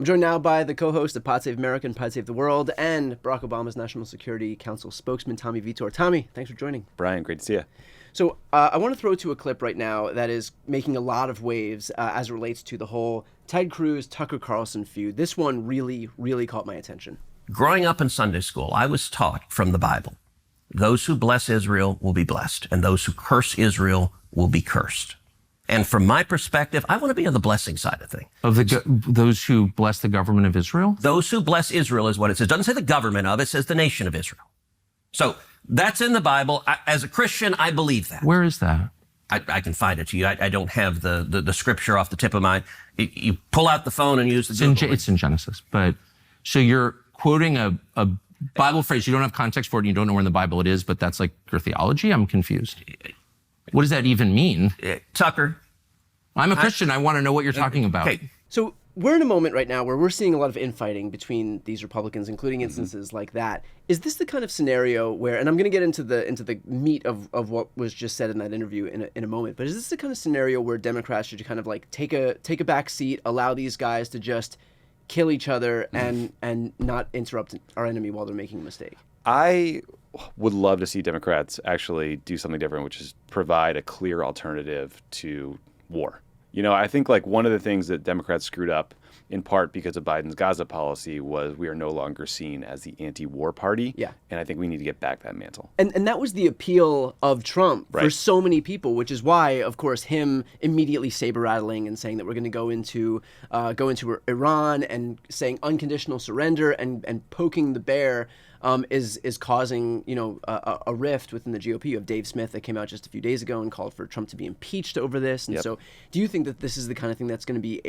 I'm joined now by the co-host of Pod Save America and Pod Save the World and Barack Obama's National Security Council spokesman, Tommy Vietor. Tommy, thanks for joining. Brian, great to see you. So I want to throw to a clip right now that is making a lot of waves as it relates to the whole Ted Cruz, Tucker Carlson feud. This one really, really caught my attention. Growing up in Sunday school, I was taught from the Bible, those who bless Israel will be blessed, and those who curse Israel will be cursed. And from my perspective, I want to be on the blessing side of things. Of those who bless the government of Israel? Those who bless Israel is what it says. It doesn't say the government of, it says the nation of Israel. So that's in the Bible. As a Christian, I believe that. Where is that? I can find it to you. I don't have the scripture off the tip of my... You pull out the phone and use the Google. It's in Genesis. But so you're quoting a Bible phrase. You don't have context for it and you don't know where in the Bible it is, but that's like your theology? I'm confused. What does that even mean? Tucker. I'm a Christian. I want to know what you're talking about. Okay. So we're in a moment right now where we're seeing a lot of infighting between these Republicans, including instances like that. Is this the kind of scenario where, and I'm going to get into the meat of what was just said in that interview in a moment, but is this the kind of scenario where Democrats should kind of like take a back seat, allow these guys to just kill each other and not interrupt our enemy while they're making a mistake? I would love to see Democrats actually do something different, which is provide a clear alternative to war. You know, I think like one of the things that Democrats screwed up in part because of Biden's Gaza policy was we are no longer seen as the anti-war party. Yeah. And I think we need to get back that mantle. And that was the appeal of Trump for Right. so many people, which is why, of course, him immediately saber-rattling and saying that we're going to go into Iran and saying unconditional surrender and poking the bear is causing, a rift within the GOP. You have Dave Smith that came out just a few days ago and called for Trump to be impeached over this. And so do you think that this is the kind of thing that's going to be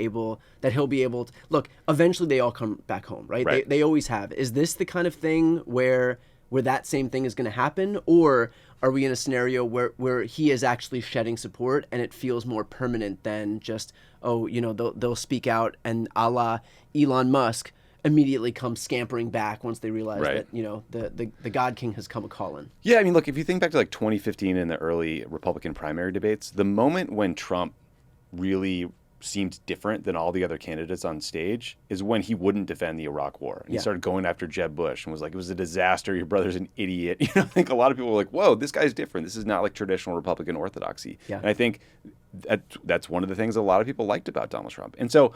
that he'll be able to, look, eventually they all come back home, right? Right. They always have. Is this the kind of thing where that same thing is going to happen? Or are we in a scenario where he is actually shedding support and it feels more permanent than just, they'll speak out and a la Elon Musk immediately come scampering back once they realize Right. that, the God King has come a-calling? Yeah, I mean, look, if you think back to like 2015 in the early Republican primary debates, the moment when Trump really seemed different than all the other candidates on stage is when he wouldn't defend the Iraq War. And he started going after Jeb Bush and was like, it was a disaster. Your brother's an idiot. I think a lot of people were like, whoa, this guy's different. This is not like traditional Republican orthodoxy. Yeah. And I think that's one of the things a lot of people liked about Donald Trump. And so,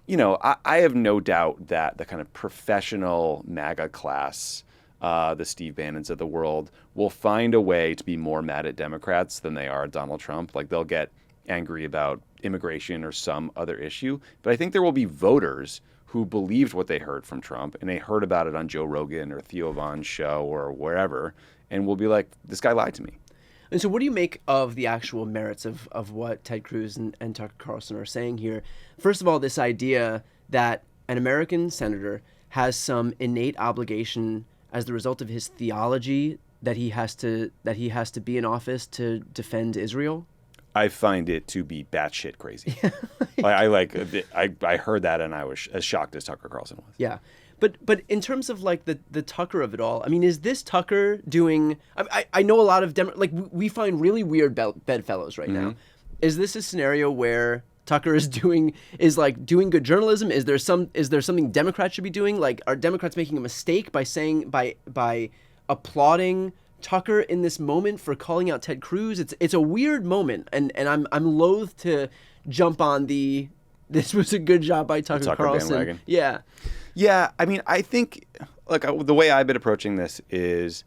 I have no doubt that the kind of professional MAGA class, the Steve Bannons of the world, will find a way to be more mad at Democrats than they are at Donald Trump. Like they'll get angry about immigration or some other issue. But I think there will be voters who believed what they heard from Trump and they heard about it on Joe Rogan or Theo Von's show or wherever and will be like, this guy lied to me. And so what do you make of the actual merits of what Ted Cruz and Tucker Carlson are saying here? First of all, this idea that an American senator has some innate obligation as the result of his theology that he has to be in office to defend Israel? I find it to be batshit crazy. I heard that and I was as shocked as Tucker Carlson was. Yeah. But in terms of like the Tucker of it all, I mean, is this Tucker doing? I know a lot of we find really weird bedfellows right now. Is this a scenario where Tucker is doing good journalism? Is there something Democrats should be doing? Like, are Democrats making a mistake by applauding Tucker in this moment for calling out Ted Cruz? It's a weird moment, and I'm loath to jump on this was a good job by Tucker Carlson. Bandwagon. Yeah. Yeah, I mean, I think, the way I've been approaching this is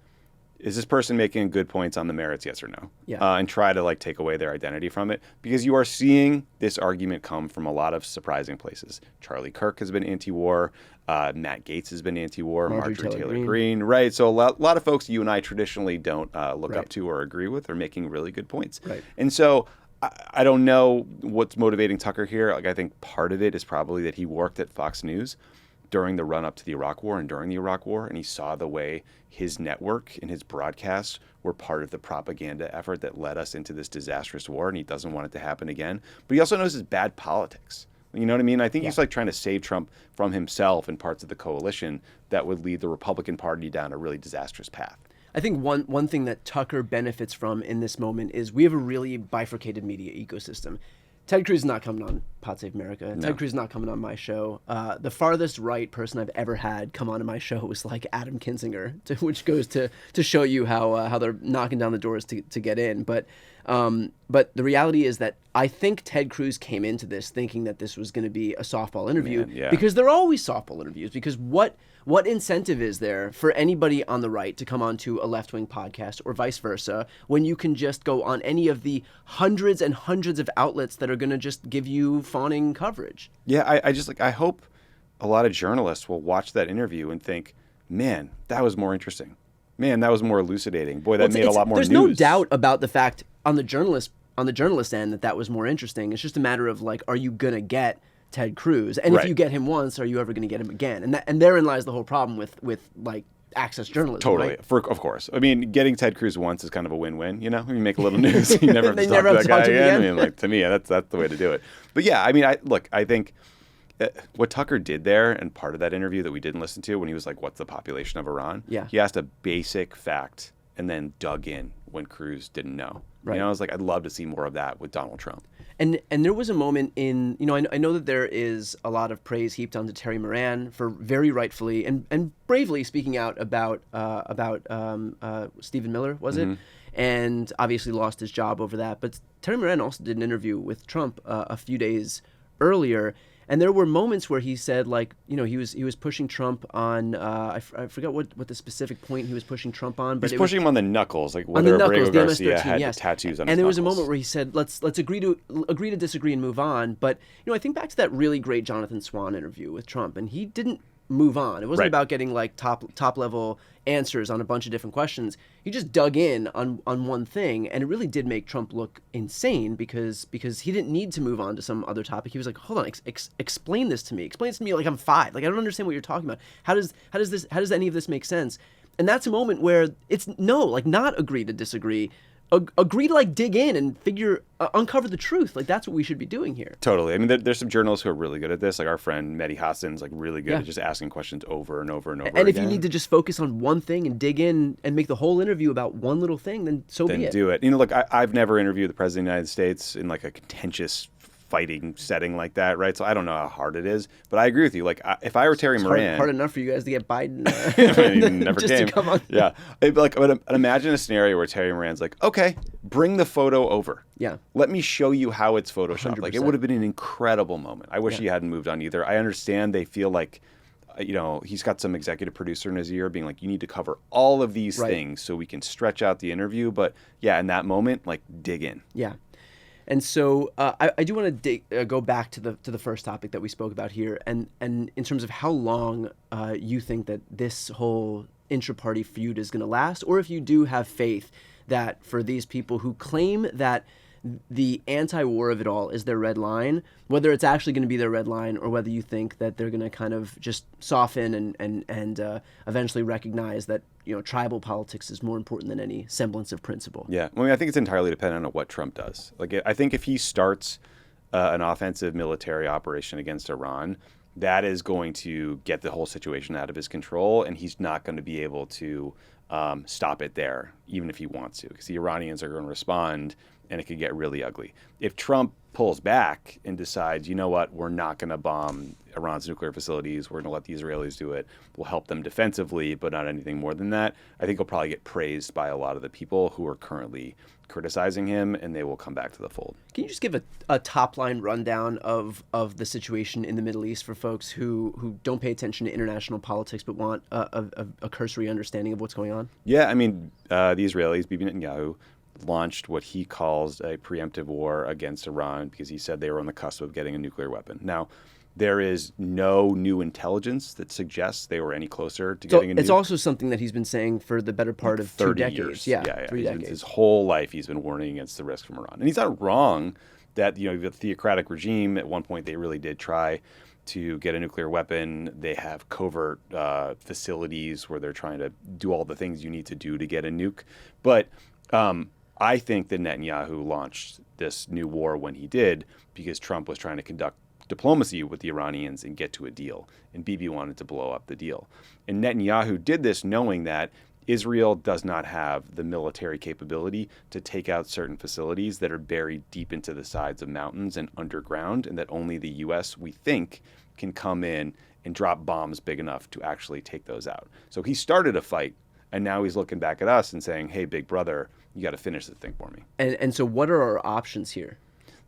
this person making good points on the merits, yes or no? Yeah. And try to, take away their identity from it. Because you are seeing this argument come from a lot of surprising places. Charlie Kirk has been anti-war. Matt Gaetz has been anti-war. Marjorie Taylor Greene. Right. So a lot of folks you and I traditionally don't look up to or agree with are making really good points. Right. And so I don't know what's motivating Tucker here. I think part of it is probably that he worked at Fox News during the run-up to the Iraq War and during the Iraq War, and he saw the way his network and his broadcasts were part of the propaganda effort that led us into this disastrous war, and he doesn't want it to happen again. But he also knows it's bad politics. You know what I mean? I think he's trying to save Trump from himself and parts of the coalition that would lead the Republican Party down a really disastrous path. I think one thing that Tucker benefits from in this moment is we have a really bifurcated media ecosystem. Ted Cruz is not coming on Pod Save America. No. Ted Cruz is not coming on my show. The farthest right person I've ever had come onto my show was like Adam Kinzinger, which goes to show you how they're knocking down the doors to get in. But the reality is that I think Ted Cruz came into this thinking that this was going to be a softball interview, because there are always softball interviews. Because what incentive is there for anybody on the right to come onto a left-wing podcast or vice versa when you can just go on any of the hundreds and hundreds of outlets that are going to just give you fawning coverage? Yeah, I hope a lot of journalists will watch that interview and think, man, that was more interesting. Man, that was more elucidating. Boy, that made a lot more news. There's no doubt about the fact on the journalist end that was more interesting. It's just a matter of like, are you gonna get Ted Cruz? And if you get him once, are you ever gonna get him again? And therein lies the whole problem with like access journalism. Totally, right? Of course. I mean, getting Ted Cruz once is kind of a win-win. You know, you make a little news, you never have to talk to that guy again. I mean, like, to me, that's the way to do it. But yeah, I mean, I think what Tucker did there, and part of that interview that we didn't listen to, when he was like, "What's the population of Iran?" Yeah, he asked a basic fact and then dug in when Cruz didn't know. Right. You know, I was like, I'd love to see more of that with Donald Trump. And there was a moment in, you know, I know that there is a lot of praise heaped onto Terry Moran for very rightfully and bravely speaking out about Stephen Miller, was it? And obviously lost his job over that. But Terry Moran also did an interview with Trump a few days earlier. And there were moments where he said, like, you know, he was pushing Trump on, I forgot what the specific point he was pushing Trump on. But he was pushing him on the knuckles, like whether Abrego Garcia MS-13, had yes. tattoos on his knuckles. And there was a moment where he said, let's agree to disagree and move on. But, you know, I think back to that really great Jonathan Swan interview with Trump, and he didn't move on. It wasn't about getting like top level answers on a bunch of different questions. He just dug in on one thing, and it really did make Trump look insane because he didn't need to move on to some other topic. He was like, hold on, explain this to me. Explain this to me like I'm 5. Like I don't understand what you're talking about. How does any of this make sense? And that's a moment where it's not agree to disagree. Agree to like dig in and uncover the truth. Like that's what we should be doing here. Totally. I mean, there's some journalists who are really good at this. Like our friend Mehdi Hassan's like really good at just asking questions over and over and over. And if you need to just focus on one thing and dig in and make the whole interview about one little thing, then be it. Do it. You know, look, I've never interviewed the president of the United States in like a contentious fighting setting like that, right? So I don't know how hard it is, but I agree with you. Like if I were Terry Moran, hard enough for you guys to get Biden never just came. to come on. Yeah, but imagine a scenario where Terry Moran's like, okay, bring the photo over. Yeah, let me show you how it's photoshopped. 100%. Like it would have been an incredible moment. I wish he hadn't moved on either. I understand they feel like, you know, he's got some executive producer in his ear being like, you need to cover all of these things so we can stretch out the interview. But yeah, in that moment, like dig in. Yeah. And so I do want to go back to the first topic that we spoke about here, and in terms of how long you think that this whole intra-party feud is going to last, or if you do have faith that for these people who claim that the anti-war of it all is their red line, whether it's actually going to be their red line or whether you think that they're going to kind of just soften and eventually recognize that, you know, tribal politics is more important than any semblance of principle. Yeah, I mean, I think it's entirely dependent on what Trump does. Like, I think if he starts an offensive military operation against Iran, that is going to get the whole situation out of his control, and he's not going to be able to stop it there, even if he wants to, because the Iranians are going to respond, and it could get really ugly. If Trump pulls back and decides, you know what, we're not going to bomb Iran's nuclear facilities, we're going to let the Israelis do it, we'll help them defensively, but not anything more than that, I think he'll probably get praised by a lot of the people who are currently criticizing him, and they will come back to the fold. Can you just give a top-line rundown of the situation in the Middle East for folks who don't pay attention to international politics but want a cursory understanding of what's going on? Yeah, I mean, the Israelis, Bibi Netanyahu, launched what he calls a preemptive war against Iran because he said they were on the cusp of getting a nuclear weapon. Now, there is no new intelligence that suggests they were any closer to getting a nuke. It's also something that he's been saying for the better part of 30 2 decades. years. Yeah, 3 decades. His whole life he's been warning against the risk from Iran. And he's not wrong that, you know, the theocratic regime, at one point they really did try to get a nuclear weapon. They have covert facilities where they're trying to do all the things you need to do to get a nuke. But I think that Netanyahu launched this new war when he did because Trump was trying to conduct diplomacy with the Iranians and get to a deal. And Bibi wanted to blow up the deal. And Netanyahu did this knowing that Israel does not have the military capability to take out certain facilities that are buried deep into the sides of mountains and underground, and that only the U.S., we think, can come in and drop bombs big enough to actually take those out. So he started a fight, and now he's looking back at us and saying, hey, big brother, you got to finish this thing for me. And so what are our options here?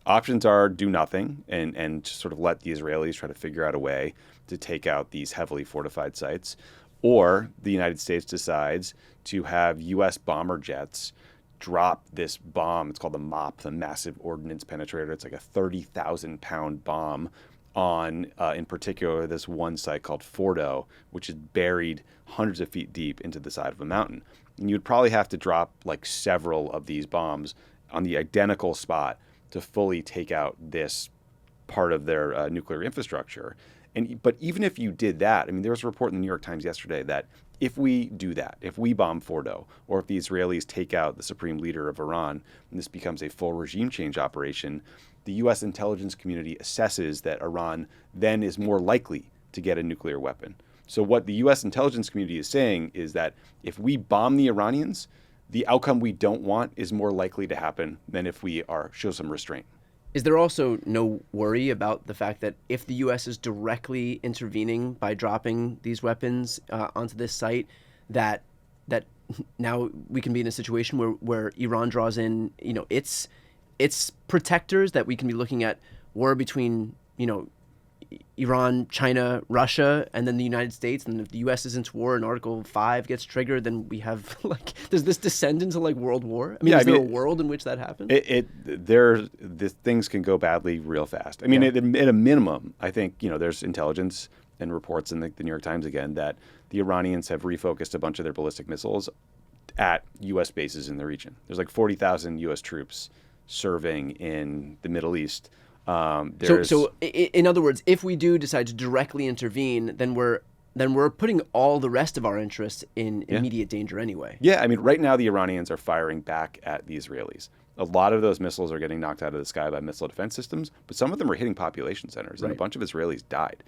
Options are do nothing and just sort of let the Israelis try to figure out a way to take out these heavily fortified sites. Or the United States decides to have U.S. bomber jets drop this bomb. It's called the MOP, the Massive Ordnance Penetrator. It's like a 30,000-pound bomb on, in particular, this one site called Fordo, which is buried hundreds of feet deep into the side of a mountain. And you'd probably have to drop like several of these bombs on the identical spot to fully take out this part of their nuclear infrastructure. But even if you did that, I mean, there was a report in the New York Times yesterday that if we do that, if we bomb Fordo, or if the Israelis take out the supreme leader of Iran, and this becomes a full regime change operation, the U.S. intelligence community assesses that Iran then is more likely to get a nuclear weapon. So what the U.S. intelligence community is saying is that if we bomb the Iranians, the outcome we don't want is more likely to happen than if we show some restraint. Is there also no worry about the fact that if the U.S. is directly intervening by dropping these weapons onto this site, that now we can be in a situation where Iran draws in, its protectors, that we can be looking at war between, Iran, China, Russia, and then the United States, and if the U.S. is into war and Article 5 gets triggered, then we have does this descend into World War? I mean, is there a world in which that happens? Things can go badly real fast. I mean, at a minimum, I think there's intelligence and reports in the New York Times again that the Iranians have refocused a bunch of their ballistic missiles at U.S. bases in the region. There's like 40,000 U.S. troops serving in the Middle East. So in other words, if we do decide to directly intervene, then we're putting all the rest of our interests in immediate danger anyway. Yeah, I mean, right now the Iranians are firing back at the Israelis. A lot of those missiles are getting knocked out of the sky by missile defense systems, but some of them are hitting population centers, and a bunch of Israelis died.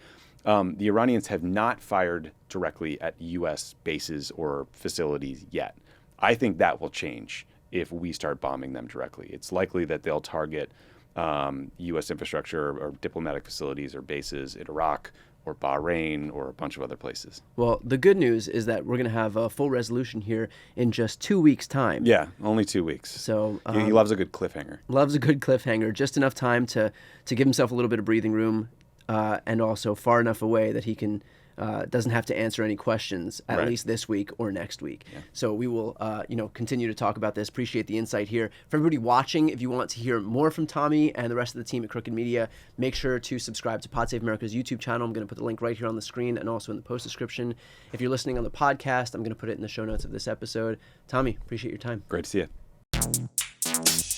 The Iranians have not fired directly at U.S. bases or facilities yet. I think that will change if we start bombing them directly. It's likely that they'll target U.S. infrastructure or diplomatic facilities or bases in Iraq or Bahrain or a bunch of other places. Well, the good news is that we're going to have a full resolution here in just 2 weeks' time. Yeah, only 2 weeks. So he loves a good cliffhanger. Loves a good cliffhanger. Just enough time to give himself a little bit of breathing room, and also far enough away that he can doesn't have to answer any questions at least this week or next week. Yeah. So we will, continue to talk about this. Appreciate the insight here. For everybody watching, if you want to hear more from Tommy and the rest of the team at Crooked Media, make sure to subscribe to Pod Save America's YouTube channel. I'm going to put the link right here on the screen and also in the post description. If you're listening on the podcast, I'm going to put it in the show notes of this episode. Tommy, appreciate your time. Great to see you.